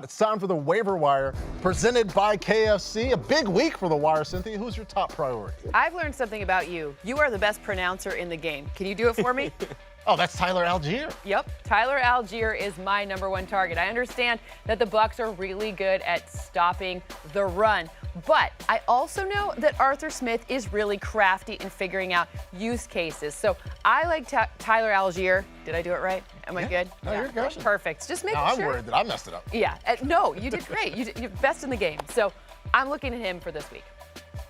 It's time for the waiver wire presented by KFC. A big week for the wire. Cynthia, who's your top priority? I've learned something about you. You are the best pronouncer in the game. Can you do it for me? Oh, that's Tyler Algier. Yep, Tyler Algier is my #1 target. I understand that the Bucs are really good at stopping the run, but I also know that Arthur Smith is really crafty in figuring out use cases. So I like Tyler Algier. Did I do it right? Am I good? No, you're good. Perfect. Just making Now sure. I'm worried that I messed it up. Yeah. No, you did great. You're best in the game. So I'm looking at him for this week.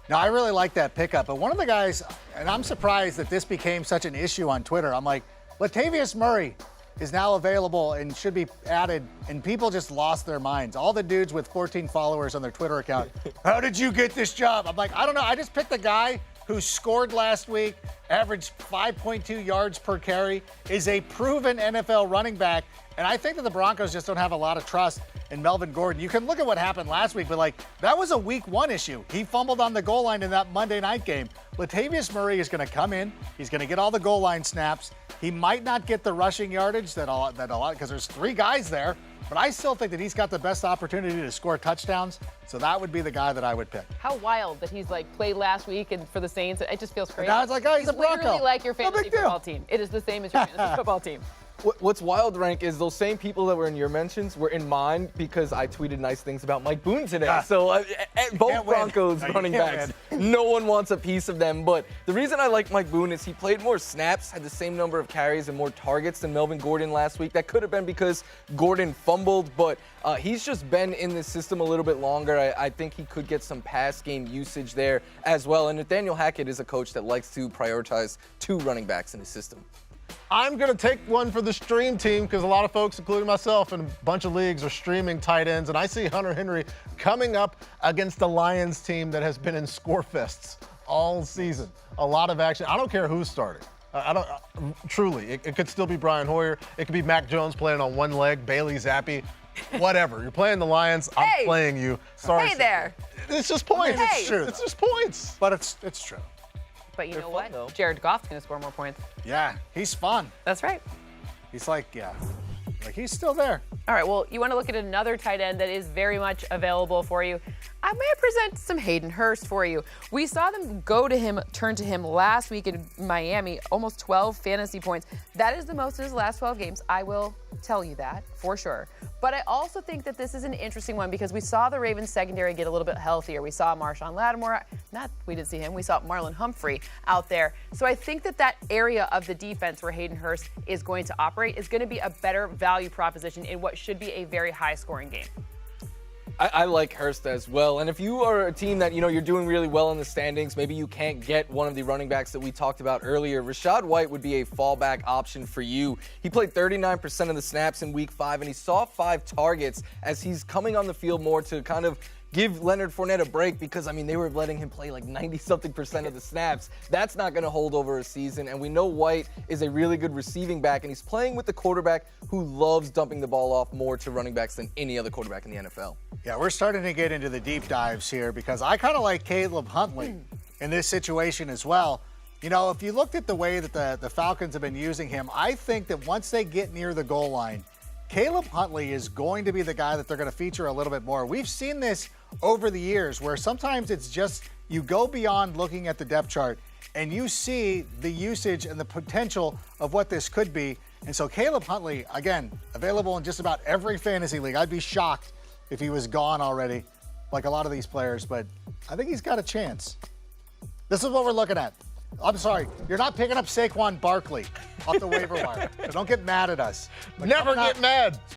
Now, I really like that pickup, but one of the guys, and I'm surprised that this became such an issue on Twitter. I'm like, Latavius Murray is now available and should be added, and people just lost their minds. All the dudes with 14 followers on their Twitter account, how did you get this job? I'm like, I don't know. I just picked a guy who scored last week, averaged 5.2 yards per carry, is a proven NFL running back, and I think that the Broncos just don't have a lot of trust in Melvin Gordon. You can look at what happened last week, but that was a week 1 issue. He fumbled on the goal line in that Monday night game. Latavius Murray is going to come in. He's going to get all the goal line snaps. He might not get the rushing yardage that a lot because there's 3 guys there, but I still think that he's got the best opportunity to score touchdowns. So that would be the guy that I would pick. How wild that he's played last week and for the Saints. It just feels crazy. And now it's like, oh, he's a Bronco. Literally like your No fantasy big deal. football team. It is the same as your fantasy football team. What's wild, Rank, is those same people that were in your mentions were in mine because I tweeted nice things about Mike Boone today. So both Broncos running backs, no one wants a piece of them. But the reason I like Mike Boone is he played more snaps, had the same number of carries and more targets than Melvin Gordon last week. That could have been because Gordon fumbled, but he's just been in this system a little bit longer. I think he could get some pass game usage there as well. And Nathaniel Hackett is a coach that likes to prioritize 2 running backs in his system. I'm going to take one for the stream team because a lot of folks, including myself and a bunch of leagues, are streaming tight ends. And I see Hunter Henry coming up against the Lions team that has been in score fests all season. A lot of action. I don't care who's starting. Truly, it could still be Brian Hoyer. It could be Mac Jones playing on one leg, Bailey Zappi, whatever. You're playing the Lions. I'm playing you. Sorry. Hey there. It's just points. Hey. It's true. It's just points. But it's true. But you know fun, what? though. Jared Goff's going to score more points. Yeah, he's fun. That's right. He's he's still there. All right, well, you want to look at another tight end that is very much available for you. I may present some Hayden Hurst for you. We saw them turn to him last week in Miami, almost 12 fantasy points. That is the most in his last 12 games. I will tell you that for sure. But I also think that this is an interesting one because we saw the Ravens secondary get a little bit healthier. We saw Marshawn Lattimore. We didn't see him. We saw Marlon Humphrey out there. So I think that area of the defense where Hayden Hurst is going to operate is going to be a better value proposition in what should be a very high-scoring game. I like Hurst as well. And if you are a team that, you're doing really well in the standings, maybe you can't get one of the running backs that we talked about earlier, Rashad White would be a fallback option for you. He played 39% of the snaps in week 5, and he saw 5 targets as he's coming on the field more to kind of give Leonard Fournette a break because, they were letting him play 90-something% of the snaps. That's not going to hold over a season. And we know White is a really good receiving back, and he's playing with the quarterback who loves dumping the ball off more to running backs than any other quarterback in the NFL. Yeah, we're starting to get into the deep dives here because I kind of like Caleb Huntley in this situation as well. If you looked at the way that the Falcons have been using him, I think that once they get near the goal line, Caleb Huntley is going to be the guy that they're going to feature a little bit more. We've seen this over the years where sometimes it's just you go beyond looking at the depth chart and you see the usage and the potential of what this could be. And so Caleb Huntley, again, available in just about every fantasy league. I'd be shocked if he was gone already, like a lot of these players, but I think he's got a chance. This is what we're looking at. I'm sorry, you're not picking up Saquon Barkley off the waiver wire. So don't get mad at us. Never get mad.